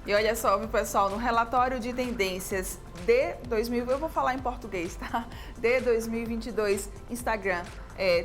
E olha só, meu pessoal, no relatório de tendências de 2000, eu vou falar em português, tá? De 2022, Instagram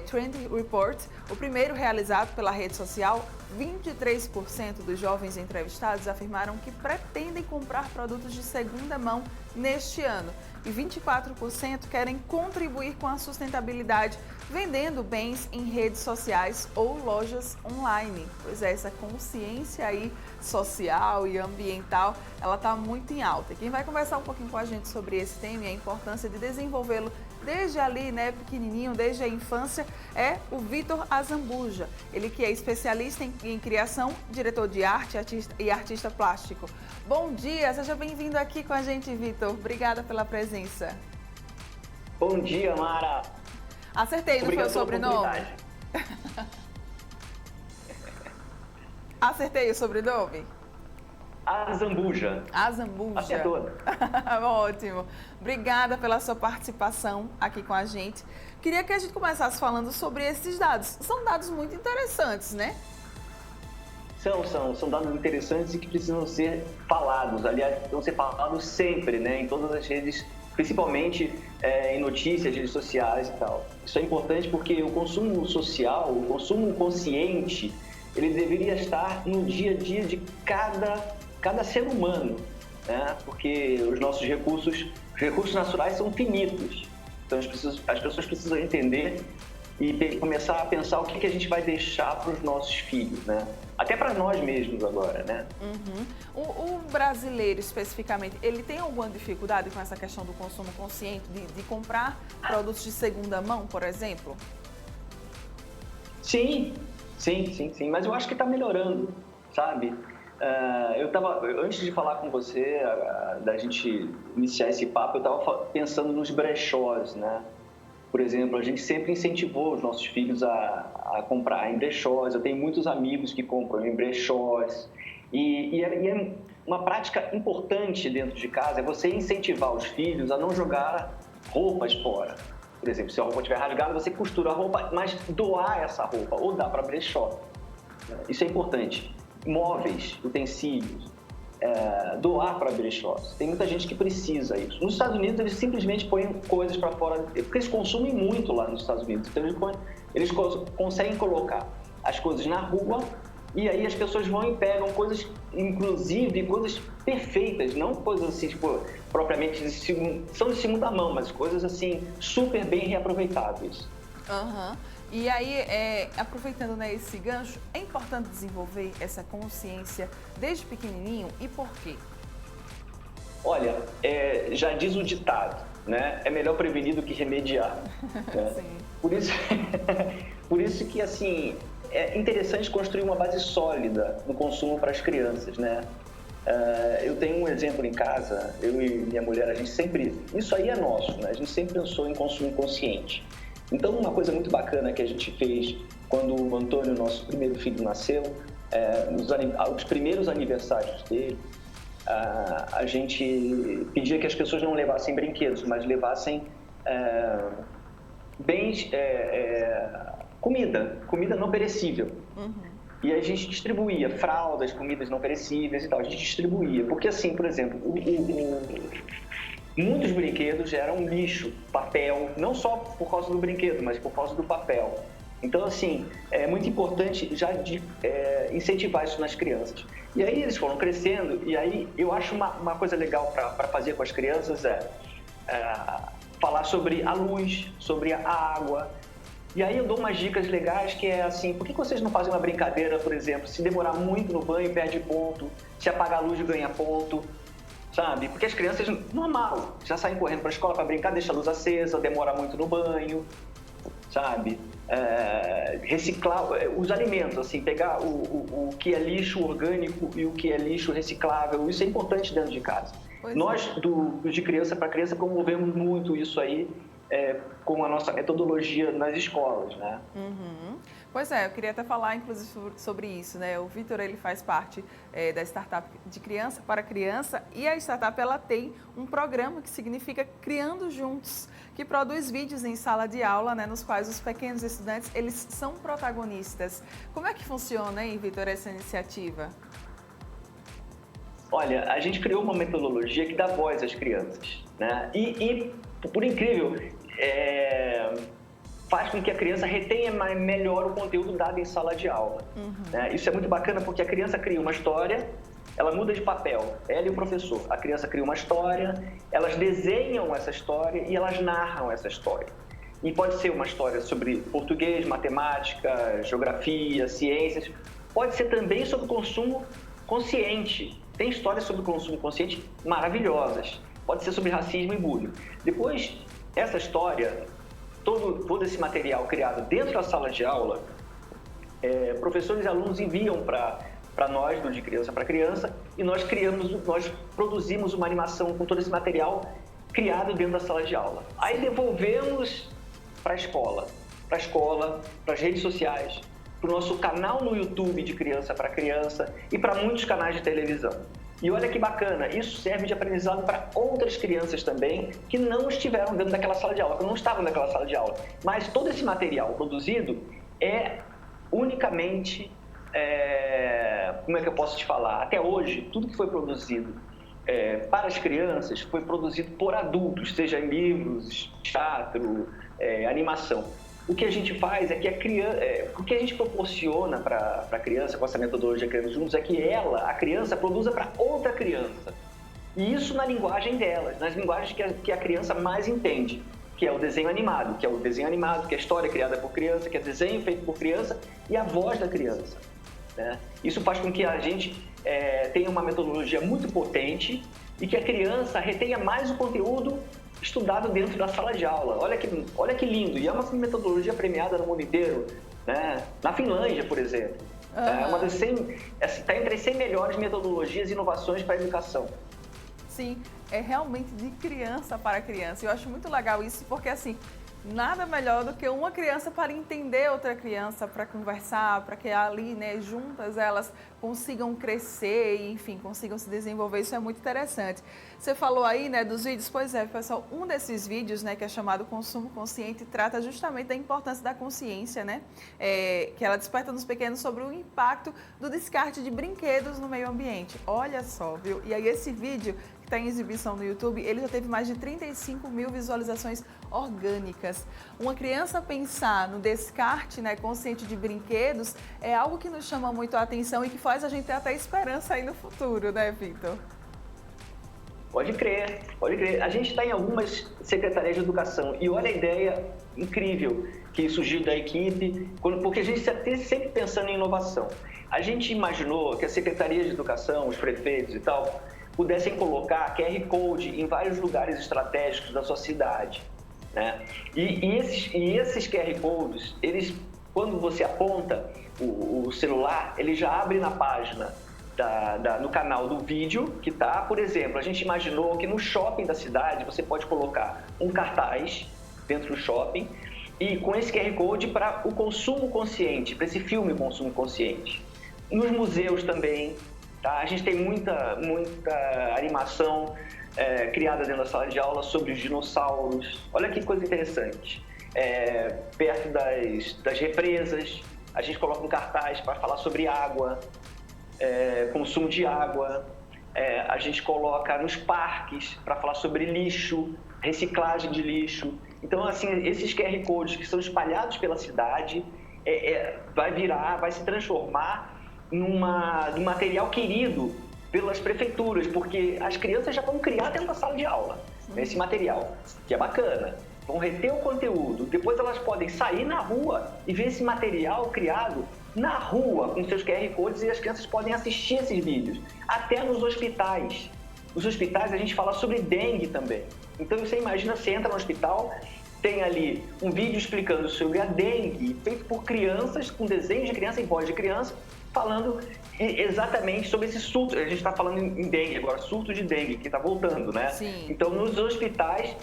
Trend Report, o primeiro realizado pela rede social, 23% dos jovens entrevistados afirmaram que pretendem comprar produtos de segunda mão neste ano. E 24% querem contribuir com a sustentabilidade, vendendo bens em redes sociais ou lojas online. Pois é, essa consciência aí social e ambiental, ela está muito em alta. E quem vai conversar um pouquinho com a gente sobre esse tema e a importância de desenvolvê-lo desde ali, né, pequenininho, desde a infância, é o Vitor Azambuja. Ele que é especialista em criação, diretor de arte e artista plástico. Bom dia, seja bem-vindo aqui com a gente, Vitor. Obrigada pela presença. Bom dia, Mara. Acertei, não foi o sobrenome? Acertei o sobrenome? Azambuja. Azambuja. Acertou. Ótimo. Obrigada pela sua participação aqui com a gente. Queria que a gente começasse falando sobre esses dados. São dados muito interessantes, né? São dados interessantes e que precisam ser falados. Aliás, precisam ser falados sempre, né? Em todas as redes, principalmente em notícias, redes sociais e tal. Isso é importante porque o consumo social, o consumo consciente, ele deveria estar no dia a dia de cada ser humano, né? Porque os nossos recursos naturais são finitos. Então as pessoas precisam entender e começar a pensar o que a gente vai deixar para os nossos filhos, né? Até para nós mesmos agora, né? O brasileiro, especificamente, ele tem alguma dificuldade com essa questão do consumo consciente, de comprar produtos de segunda mão, por exemplo? Sim, mas eu acho que está melhorando, sabe? Antes de falar com você, da gente iniciar esse papo, eu estava pensando nos brechós, né? Por exemplo, a gente sempre incentivou os nossos filhos a comprar em brechós. Eu tenho muitos amigos que compram em brechós. E é uma prática importante dentro de casa, é você incentivar os filhos a não jogar roupas fora. Por exemplo, se a roupa estiver rasgada, você costura a roupa, mas doar essa roupa ou dar para brechó. Isso é importante. Móveis, utensílios, doar para brechós. Tem muita gente que precisa isso. Nos Estados Unidos, eles simplesmente põem coisas para fora, porque eles consumem muito lá nos Estados Unidos. Então, eles conseguem colocar as coisas na rua e aí as pessoas vão e pegam coisas, inclusive coisas perfeitas, não coisas assim, tipo, propriamente são de segunda mão, mas coisas assim, super bem reaproveitáveis. E aí, aproveitando, né, esse gancho, é importante desenvolver essa consciência desde pequenininho e por quê? Olha, já diz o ditado, né? É melhor prevenir do que remediar. Né? Sim. Por isso que, assim, é interessante construir uma base sólida no consumo para as crianças, né? Eu tenho um exemplo em casa, eu e minha mulher, a gente sempre... Isso aí é nosso, né? A gente sempre pensou em consumo consciente. Então, uma coisa muito bacana que a gente fez quando o Antônio, nosso primeiro filho, nasceu, os primeiros aniversários dele, a gente pedia que as pessoas não levassem brinquedos, mas levassem bens, comida não perecível. E a gente distribuía fraldas, comidas não perecíveis e tal, a gente distribuía. Porque assim, por exemplo, muitos brinquedos eram lixo, papel, não só por causa do brinquedo, mas por causa do papel. Então, assim, é muito importante já incentivar isso nas crianças. E aí eles foram crescendo, e aí eu acho uma coisa legal para fazer com as crianças falar sobre a luz, sobre a água. E aí eu dou umas dicas legais que é assim, por que vocês não fazem uma brincadeira, por exemplo, se demorar muito no banho, perde ponto, se apagar a luz, ganha ponto. Sabe? Porque as crianças, normal, já saem correndo para a escola para brincar, deixa a luz acesa, demora muito no banho, sabe? Reciclar os alimentos, assim, pegar o que é lixo orgânico e o que é lixo reciclável, isso é importante dentro de casa. Nós, de criança para criança, promovemos muito isso aí com a nossa metodologia nas escolas, né? Pois é, eu queria até falar, inclusive, sobre isso, né? O Vitor, ele faz parte da startup de criança para criança e a startup, ela tem um programa que significa Criando Juntos, que produz vídeos em sala de aula, né? Nos quais os pequenos estudantes, eles são protagonistas. Como é que funciona, hein, Vitor, essa iniciativa? Olha, a gente criou uma metodologia que dá voz às crianças, né? E por incrível, faz com que a criança retenha melhor o conteúdo dado em sala de aula. Né? Isso é muito bacana porque a criança cria uma história, ela muda de papel, ela e o professor. A criança cria uma história, elas desenham essa história e elas narram essa história. E pode ser uma história sobre português, matemática, geografia, ciências. Pode ser também sobre consumo consciente. Tem histórias sobre consumo consciente maravilhosas. Pode ser sobre racismo e bullying. Depois, essa história, todo esse material criado dentro da sala de aula, professores e alunos enviam para nós, do De Criança para Criança, e nós produzimos uma animação com todo esse material criado dentro da sala de aula. Aí devolvemos para a escola, para as redes sociais, para o nosso canal no YouTube de Criança para Criança e para muitos canais de televisão. E olha que bacana, isso serve de aprendizado para outras crianças também que não estiveram dentro daquela sala de aula, que não estavam naquela sala de aula. Mas todo esse material produzido é unicamente, como é que eu posso te falar? Até hoje, tudo que foi produzido para as crianças foi produzido por adultos, seja em livros, teatro, animação. O que a gente faz é que o que a gente proporciona para a criança com essa metodologia Criando Juntos é que a criança, produza para outra criança. E isso na linguagem delas, nas linguagens que a criança mais entende, que é o desenho animado, que é a história criada por criança, que é desenho feito por criança e a voz da criança. Né? Isso faz com que a gente tenha uma metodologia muito potente e que a criança retenha mais o conteúdo estudado dentro da sala de aula. Olha que lindo! E é uma metodologia premiada no mundo inteiro, né? Na Finlândia, por exemplo. Está entre as 100 melhores metodologias e inovações para a educação. Sim, é realmente de criança para criança. Eu acho muito legal isso, porque assim, nada melhor do que uma criança para entender outra criança, para conversar, para que ali, né, juntas elas consigam crescer e, enfim, consigam se desenvolver. Isso é muito interessante. Você falou aí, né, dos vídeos. Pois é, pessoal, um desses vídeos, né, que é chamado Consumo Consciente, trata justamente da importância da consciência, né, que ela desperta nos pequenos sobre o impacto do descarte de brinquedos no meio ambiente. Olha só, viu? E aí esse vídeo que está em exibição no YouTube, ele já teve mais de 35 mil visualizações orgânicas. Uma criança pensar no descarte, né, consciente de brinquedos é algo que nos chama muito a atenção e que faz a gente ter até esperança aí no futuro, né, Vitor? Pode crer, pode crer. A gente está em algumas secretarias de educação e olha a ideia incrível que surgiu da equipe, porque a gente está sempre pensando em inovação. A gente imaginou que a Secretaria de Educação, os prefeitos e tal, pudessem colocar QR Code em vários lugares estratégicos da sua cidade, né? E esses QR Codes, quando você aponta o celular, ele já abre na página, no canal do vídeo que tá. Por exemplo, a gente imaginou que no shopping da cidade você pode colocar um cartaz dentro do shopping e com esse QR Code para o consumo consciente, para esse filme Consumo Consciente. Nos museus também. Tá? A gente tem muita animação criada dentro da sala de aula sobre os dinossauros. Olha que coisa interessante. Perto das represas, a gente coloca um cartaz para falar sobre água, consumo de água. A gente coloca nos parques para falar sobre lixo, reciclagem de lixo. Então, assim, esses QR Codes que são espalhados pela cidade vai se transformar num material querido pelas prefeituras, porque as crianças já vão criar dentro da sala de aula esse material, que é bacana. Vão reter o conteúdo, depois elas podem sair na rua e ver esse material criado na rua com seus QR Codes e as crianças podem assistir esses vídeos, até nos hospitais. Nos hospitais a gente fala sobre dengue também. Então você imagina, você entra no hospital, tem ali um vídeo explicando sobre a dengue, feito por crianças, com desenhos de criança e voz de criança, falando exatamente sobre esse surto. A gente está falando em dengue agora, surto de dengue, que está voltando, né? Sim. Então, nos hospitais,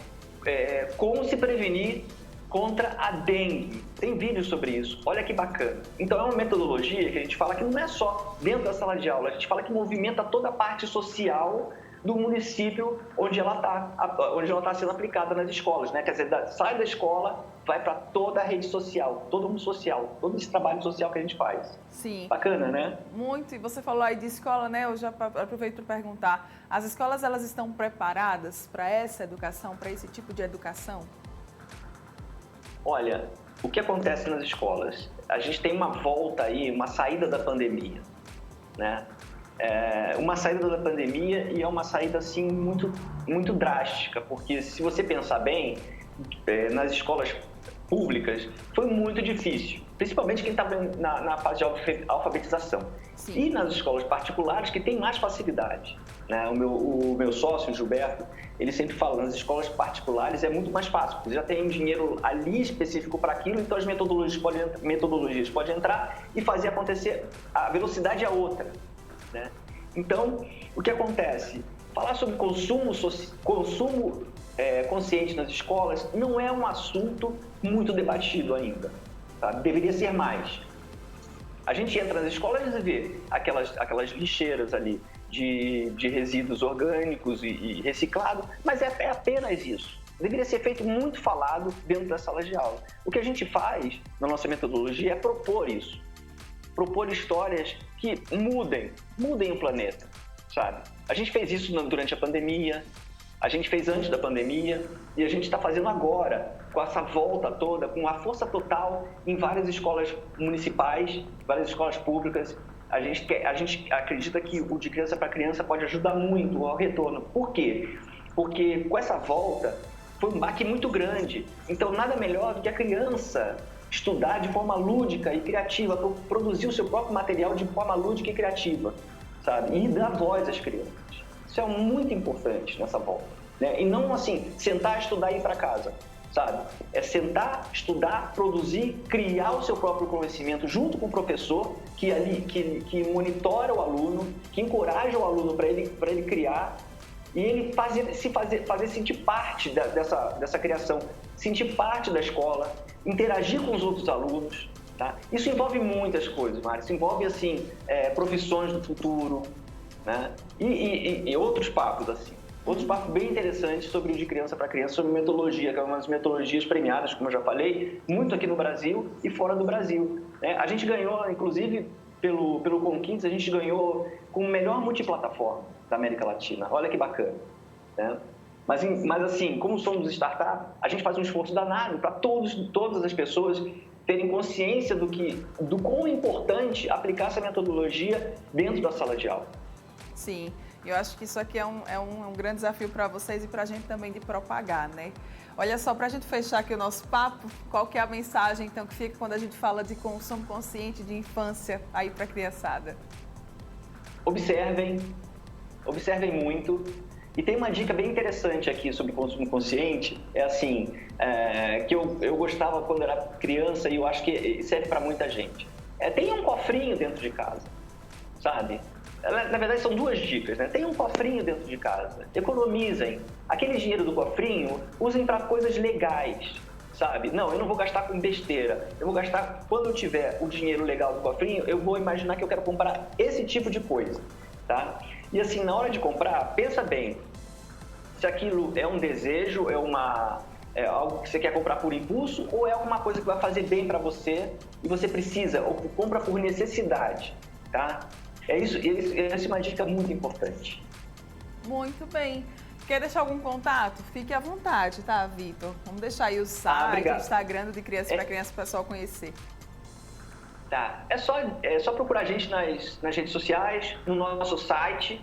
como se prevenir contra a dengue. Tem vídeos sobre isso. Olha que bacana. Então, é uma metodologia que a gente fala que não é só dentro da sala de aula, a gente fala que movimenta toda a parte social do município onde ela está sendo aplicada nas escolas, né? Quer dizer, sai da escola vai para toda a rede social, todo mundo social, todo esse trabalho social que a gente faz. Sim. Bacana, né? Muito. E você falou aí de escola, né? Eu já aproveito para perguntar. As escolas, elas estão preparadas para essa educação, para esse tipo de educação? Olha, o que acontece nas escolas? A gente tem uma volta aí, uma saída da pandemia, né? Uma saída da pandemia e é uma saída, assim, muito drástica, porque se você pensar bem, nas escolas públicas foi muito difícil, principalmente quem estava na fase de alfabetização. Sim. E nas escolas particulares que tem mais facilidade, né? O meu sócio, o Gilberto, ele sempre fala, nas escolas particulares é muito mais fácil, porque já tem dinheiro ali específico para aquilo, então as metodologias podem entrar e fazer acontecer, a velocidade é outra, né? Então, o que acontece? Falar sobre consumo consciente nas escolas não é um assunto muito debatido ainda, tá? Deveria ser mais. A gente entra nas escolas e vê aquelas lixeiras ali de resíduos orgânicos e reciclado, mas é apenas isso. Deveria ser feito muito falado dentro da sala de aula. O que a gente faz na nossa metodologia é propor isso. Propor histórias que mudem o planeta, sabe? A gente fez isso durante a pandemia, a gente fez antes da pandemia e a gente está fazendo agora, com essa volta toda, com a força total em várias escolas municipais, várias escolas públicas. A gente acredita que o De Criança para Criança pode ajudar muito ao retorno. Por quê? Porque com essa volta foi um baque muito grande. Então, nada melhor do que a criança estudar de forma lúdica e criativa, produzir o seu próprio material de forma lúdica e criativa, sabe? E dar voz às crianças. Isso é muito importante nessa volta, né? E não assim, sentar, estudar e ir para casa, sabe? É sentar, estudar, produzir, criar o seu próprio conhecimento junto com o professor que monitora o aluno, que encoraja o aluno para ele criar e ele fazer sentir parte dessa criação, sentir parte da escola, interagir com os outros alunos, tá? Isso envolve muitas coisas, Mari. Isso envolve, assim, profissões do futuro, né? E outros papos, assim. Outros papos bem interessantes sobre o De Criança para Criança, sobre metodologia, que é uma das metodologias premiadas, como eu já falei, muito aqui no Brasil e fora do Brasil, né? A gente ganhou, inclusive, pelo Conquintes, a gente ganhou com o melhor multiplataforma da América Latina. Olha que bacana, né? Mas assim, como somos startup, a gente faz um esforço danado para todas as pessoas terem consciência do quão importante aplicar essa metodologia dentro da sala de aula. Sim, eu acho que isso aqui é um grande desafio para vocês e para a gente também de propagar, né? Olha só, para a gente fechar aqui o nosso papo, qual que é a mensagem então que fica quando a gente fala de consumo consciente de infância aí para a criançada? Observem muito. E tem uma dica bem interessante aqui sobre consumo consciente, que eu gostava quando era criança e eu acho que serve para muita gente. Tenha um cofrinho dentro de casa, sabe? Na verdade, são duas dicas, né? Tenha um cofrinho dentro de casa, economizem. Aquele dinheiro do cofrinho, usem para coisas legais, sabe? Não, eu não vou gastar com besteira. Eu vou gastar, quando eu tiver o dinheiro legal do cofrinho, eu vou imaginar que eu quero comprar esse tipo de coisa, tá? E assim, na hora de comprar, pensa bem se aquilo é um desejo, é algo que você quer comprar por impulso ou é alguma coisa que vai fazer bem para você e você precisa, ou compra por necessidade, tá? Essa é uma dica muito importante. Muito bem. Quer deixar algum contato? Fique à vontade, tá, Vitor? Vamos deixar aí o site, o Instagram do De Criança para Criança para o pessoal conhecer. Tá. É só procurar a gente nas redes sociais, no nosso site,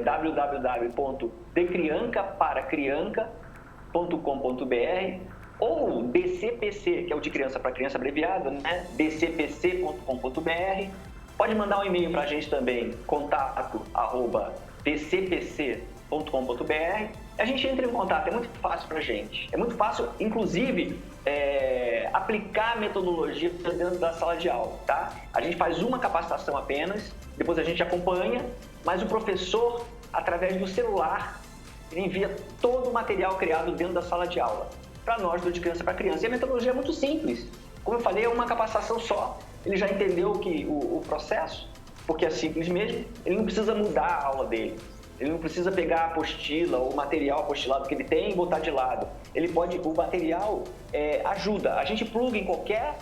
www.decrianca.com.br ou DCPC, que é o De Criança para Criança abreviado, né? dcpc.com.br. Pode mandar um e-mail para a gente também, contato@dcpc.com.br. A gente entra em contato, é muito fácil para a gente. É muito fácil, inclusive, aplicar a metodologia dentro da sala de aula, tá? A gente faz uma capacitação apenas, depois a gente acompanha, mas o professor, através do celular, ele envia todo o material criado dentro da sala de aula para nós do De Criança para Criança. E a metodologia é muito simples. Como eu falei, é uma capacitação só. Ele já entendeu o processo, porque é simples mesmo, ele não precisa mudar a aula dele. Ele não precisa pegar a apostila ou o material apostilado que ele tem e botar de lado. Ele pode, o material ajuda. A gente pluga em qualquer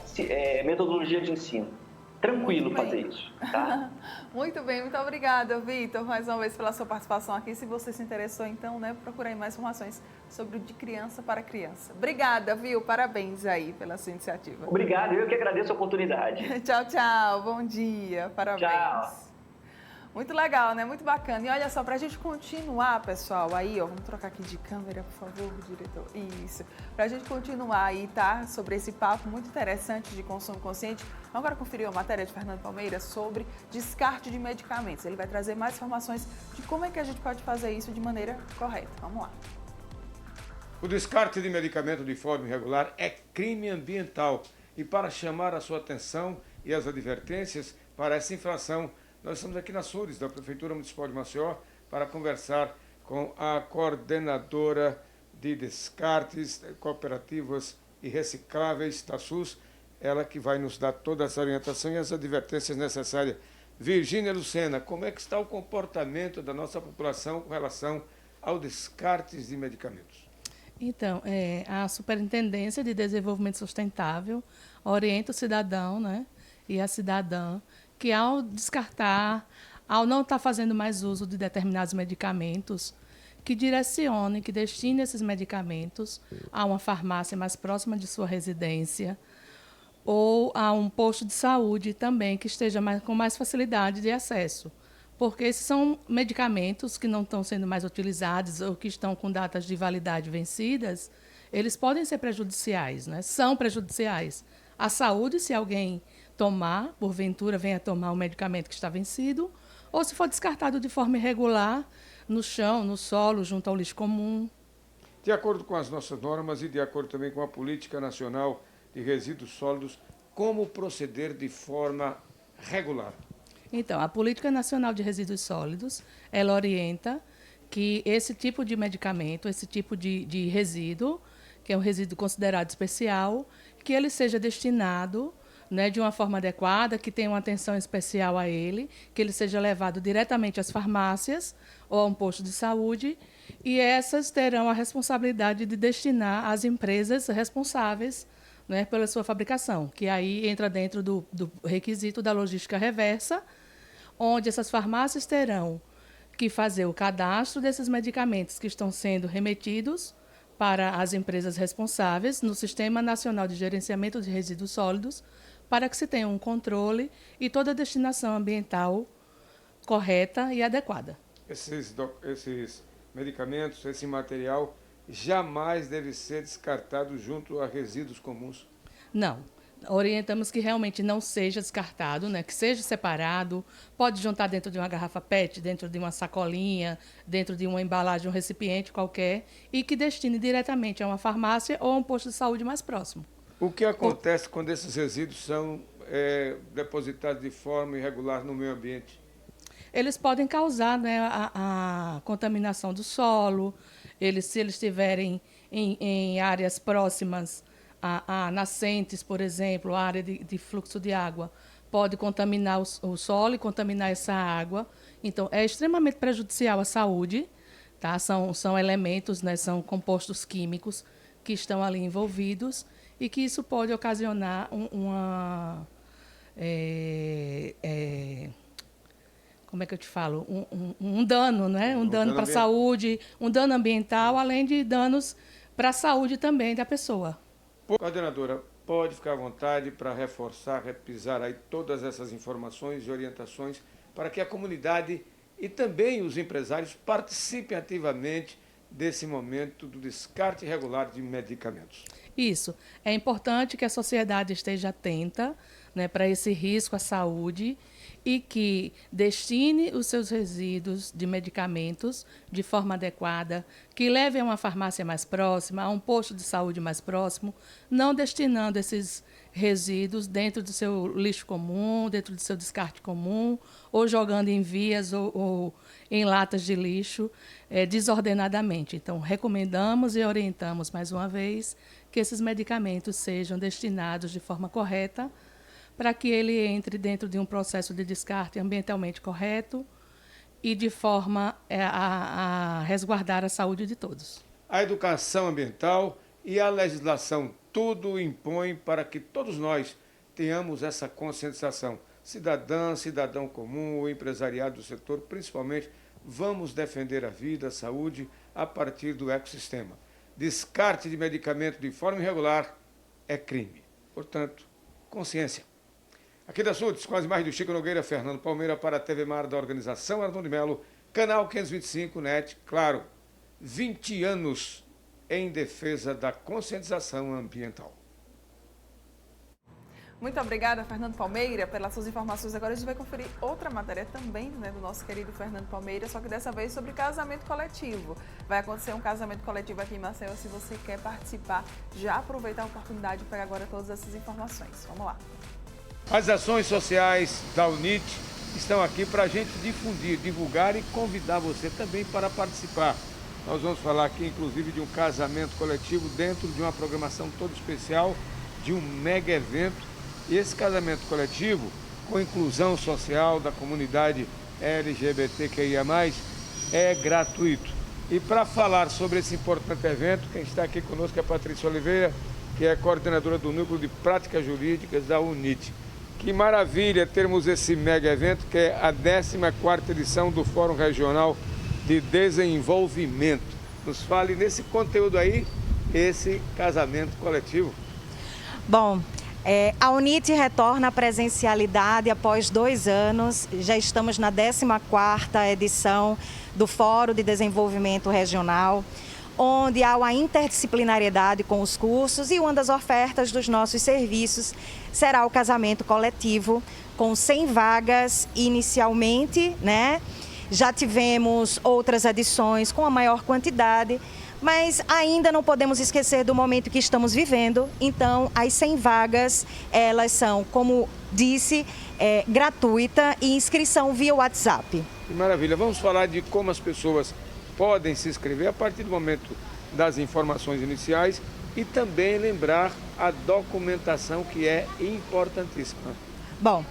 metodologia de ensino. Tranquilo fazer isso, tá? Muito bem, muito obrigada, Vitor, mais uma vez pela sua participação aqui. Se você se interessou, então, procura aí mais informações sobre o de criança para criança. Obrigada, viu? Parabéns aí pela sua iniciativa. Obrigado, eu que agradeço a oportunidade. Tchau, tchau, bom dia, parabéns. Tchau. Muito legal, né? Muito bacana. E olha só, pra gente continuar, pessoal, aí, ó, vamos trocar aqui de câmera, por favor, diretor. Isso. Pra gente continuar aí, tá? Sobre esse papo muito interessante de consumo consciente. Vamos agora conferir a matéria de Fernando Palmeira sobre descarte de medicamentos. Ele vai trazer mais informações de como é que a gente pode fazer isso de maneira correta. Vamos lá. O descarte de medicamento de forma irregular é crime ambiental. E para chamar a sua atenção e as advertências para essa infração, nós estamos aqui na SURES, da Prefeitura Municipal de Maceió, para conversar com a coordenadora de descartes cooperativas e recicláveis da SUS, ela que vai nos dar toda essa orientação e as advertências necessárias. Virgínia Lucena, como é que está o comportamento da nossa população com relação ao descartes de medicamentos? Então, a Superintendência de Desenvolvimento Sustentável orienta o cidadão, né, e a cidadã que ao descartar, ao não estar fazendo mais uso de determinados medicamentos, que direcione, que destine esses medicamentos a uma farmácia mais próxima de sua residência ou a um posto de saúde também que esteja com mais facilidade de acesso. Porque esses são medicamentos que não estão sendo mais utilizados ou que estão com datas de validade vencidas, eles podem ser prejudiciais, né? São prejudiciais à saúde se alguém tomar, porventura venha tomar um medicamento que está vencido, ou se for descartado de forma irregular, no chão, no solo, junto ao lixo comum. De acordo com as nossas normas e de acordo também com a Política Nacional de Resíduos Sólidos, como proceder de forma regular? Então, a Política Nacional de Resíduos Sólidos, ela orienta que esse tipo de medicamento, esse tipo de resíduo, que é um resíduo considerado especial, que ele seja destinado, né, de uma forma adequada, que tenha uma atenção especial a ele, que ele seja levado diretamente às farmácias ou a um posto de saúde, e essas terão a responsabilidade de destinar às empresas responsáveis, né, pela sua fabricação, que aí entra dentro do requisito da logística reversa, onde essas farmácias terão que fazer o cadastro desses medicamentos que estão sendo remetidos para as empresas responsáveis no Sistema Nacional de Gerenciamento de Resíduos Sólidos, para que se tenha um controle e toda a destinação ambiental correta e adequada. Esses medicamentos, esse material, jamais deve ser descartado junto a resíduos comuns? Não. Orientamos que realmente não seja descartado, né? Que seja separado, pode juntar dentro de uma garrafa PET, dentro de uma sacolinha, dentro de uma embalagem, um recipiente qualquer, e que destine diretamente a uma farmácia ou a um posto de saúde mais próximo. O que acontece quando esses resíduos são depositados de forma irregular no meio ambiente? Eles podem causar, né, a contaminação do solo, se eles estiverem em áreas próximas a nascentes, por exemplo, a área de fluxo de água, pode contaminar o solo e contaminar essa água. Então, é extremamente prejudicial à saúde, tá? São elementos, né, são compostos químicos que estão ali envolvidos e que isso pode ocasionar como é que eu te falo? Um dano, né? Um dano para a saúde, um dano ambiental, além de danos para a saúde também da pessoa. Coordenadora, pode ficar à vontade para reforçar, repisar aí todas essas informações e orientações para que a comunidade e também os empresários participem ativamente desse momento do descarte regular de medicamentos. Isso. É importante que a sociedade esteja atenta, né, para esse risco à saúde e que destine os seus resíduos de medicamentos de forma adequada, que leve a uma farmácia mais próxima, a um posto de saúde mais próximo, não destinando esses resíduos dentro do seu lixo comum, dentro do seu descarte comum, ou jogando em vias ou em latas de lixo desordenadamente. Então, recomendamos e orientamos, mais uma vez, que esses medicamentos sejam destinados de forma correta para que ele entre dentro de um processo de descarte ambientalmente correto e de forma a resguardar a saúde de todos. A educação ambiental e a legislação tudo impõe para que todos nós tenhamos essa conscientização. Cidadã, cidadão comum, o empresariado do setor, principalmente, vamos defender a vida, a saúde a partir do ecossistema. Descarte de medicamento de forma irregular é crime. Portanto, consciência. Aqui da SUDES, com as imagens do Chico Nogueira, Fernando Palmeira, para a TV Mar da Organização Arnon de Melo, canal 525, NET, claro, 20 anos em defesa da conscientização ambiental. Muito obrigada, Fernando Palmeira, pelas suas informações. Agora a gente vai conferir outra matéria também, né, do nosso querido Fernando Palmeira, só que dessa vez sobre casamento coletivo. Vai acontecer um casamento coletivo aqui em Maceió. Se você quer participar, já aproveitar a oportunidade de pegar agora todas essas informações. Vamos lá. As ações sociais da UNIT estão aqui para a gente difundir, divulgar e convidar você também para participar. Nós vamos falar aqui, inclusive, de um casamento coletivo dentro de uma programação toda especial, de um mega evento. E esse casamento coletivo, com inclusão social da comunidade LGBTQIA+, é gratuito. E para falar sobre esse importante evento, quem está aqui conosco é a Patrícia Oliveira, que é coordenadora do Núcleo de Práticas Jurídicas da UNIT. Que maravilha termos esse mega evento, que é a 14ª edição do Fórum Regional de Desenvolvimento. Nos fale nesse conteúdo aí, esse casamento coletivo. Bom, a UNIT retorna à presencialidade após 2 anos. Já estamos na 14ª edição do Fórum de Desenvolvimento Regional, onde há uma interdisciplinariedade com os cursos, e uma das ofertas dos nossos serviços será o casamento coletivo, com 100 vagas inicialmente, né? Já tivemos outras edições com a maior quantidade, mas ainda não podemos esquecer do momento que estamos vivendo. Então, as 100 vagas, elas são, como disse, gratuita e inscrição via WhatsApp. Que maravilha. Vamos falar de como as pessoas podem se inscrever a partir do momento das informações iniciais e também lembrar a documentação, que é importantíssima. Bom,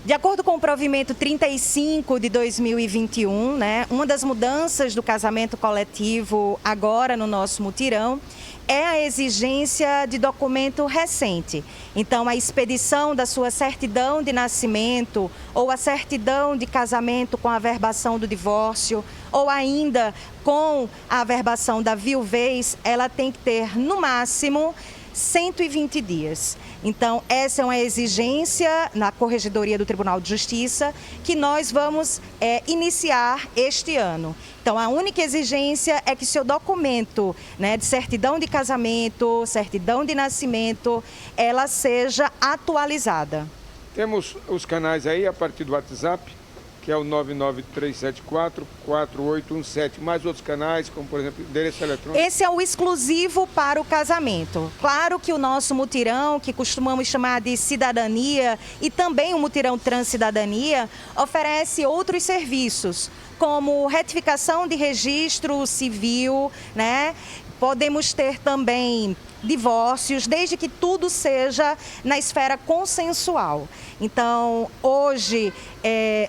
de acordo com o provimento 35 de 2021, né, uma das mudanças do casamento coletivo agora no nosso mutirão é a exigência de documento recente. Então, a expedição da sua certidão de nascimento ou a certidão de casamento com a averbação do divórcio ou ainda com a averbação da viuvez, ela tem que ter, no máximo, 120 dias. Então, essa é uma exigência na Corregedoria do Tribunal de Justiça que nós vamos iniciar este ano. Então, a única exigência é que seu documento, né, de certidão de casamento, certidão de nascimento, ela seja atualizada. Temos os canais aí a partir do WhatsApp, que é o 99374-4817. Mais outros canais, como por exemplo, endereço eletrônico. Esse é o exclusivo para o casamento. Claro que o nosso mutirão, que costumamos chamar de cidadania, e também o mutirão Transcidadania, oferece outros serviços, como retificação de registro civil, né? Podemos ter também divórcios, desde que tudo seja na esfera consensual. Então, hoje,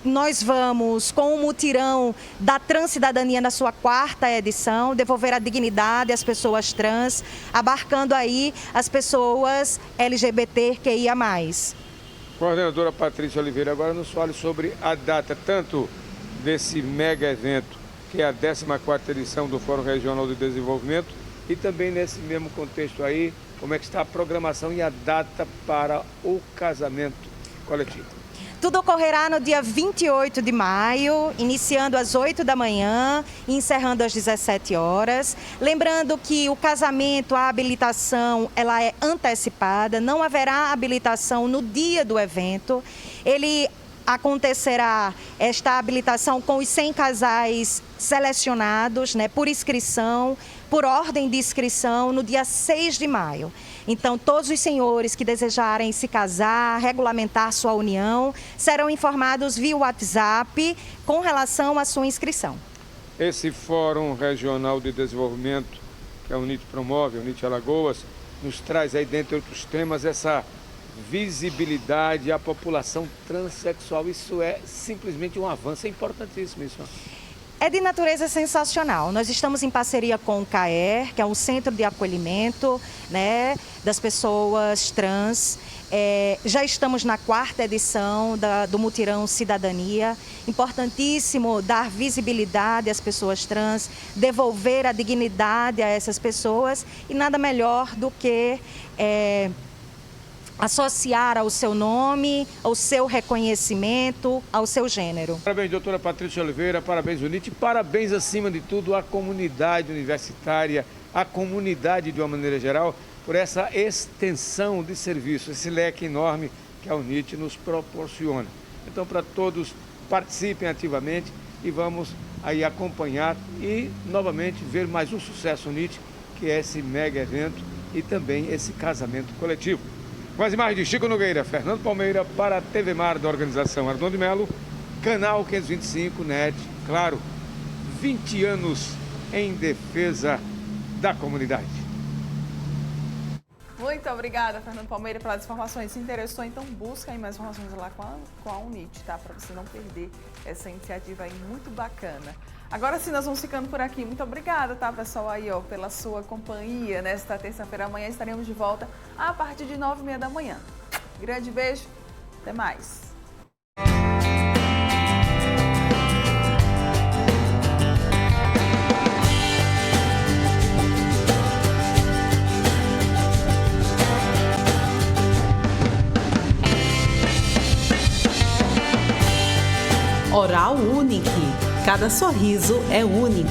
nós vamos com o mutirão da Transcidadania na sua 4ª edição, devolver a dignidade às pessoas trans, abarcando aí as pessoas LGBTQIA+. Coordenadora Patrícia Oliveira, agora nos fale sobre a data tanto desse mega evento, que é a 14ª edição do Fórum Regional de Desenvolvimento, e também nesse mesmo contexto aí, como é que está a programação e a data para o casamento coletivo. Tudo ocorrerá no dia 28 de maio, iniciando às 8 da manhã e encerrando às 17 horas. Lembrando que o casamento, a habilitação, ela é antecipada, não haverá habilitação no dia do evento. Ele acontecerá esta habilitação com os 100 casais selecionados, né, por inscrição, por ordem de inscrição, no dia 6 de maio. Então, todos os senhores que desejarem se casar, regulamentar sua união, serão informados via WhatsApp com relação à sua inscrição. Esse Fórum Regional de Desenvolvimento que a UNIT promove, a UNIT Alagoas, nos traz aí, dentre outros temas, essa visibilidade à população transexual. Isso é simplesmente um avanço, é importantíssimo isso. É de natureza sensacional. Nós estamos em parceria com o CAER, que é o Centro de Acolhimento, né, das pessoas trans. Já estamos na 4ª edição do Mutirão Cidadania. Importantíssimo dar visibilidade às pessoas trans, devolver a dignidade a essas pessoas e nada melhor do que associar ao seu nome, ao seu reconhecimento, ao seu gênero. Parabéns, doutora Patrícia Oliveira, parabéns, UNIT, parabéns, acima de tudo, à comunidade universitária, à comunidade de uma maneira geral, por essa extensão de serviço, esse leque enorme que a UNIT nos proporciona. Então, para todos, participem ativamente e vamos aí acompanhar e, novamente, ver mais um sucesso UNIT, que é esse mega evento e também esse casamento coletivo. Com as imagens de Chico Nogueira, Fernando Palmeira, para a TV Mar da organização Arnon de Melo, canal 525 NET, claro, 20 anos em defesa da comunidade. Muito obrigada, Fernando Palmeira, pelas informações. Se interessou, então busca aí mais informações lá com a UNIT, tá? Para você não perder essa iniciativa aí muito bacana. Agora sim, nós vamos ficando por aqui. Muito obrigada, tá, pessoal, aí, ó, pela sua companhia nesta terça-feira. Amanhã estaremos de volta a partir de 9h30 da manhã. Grande beijo, até mais. Oral Unique. Cada sorriso é único.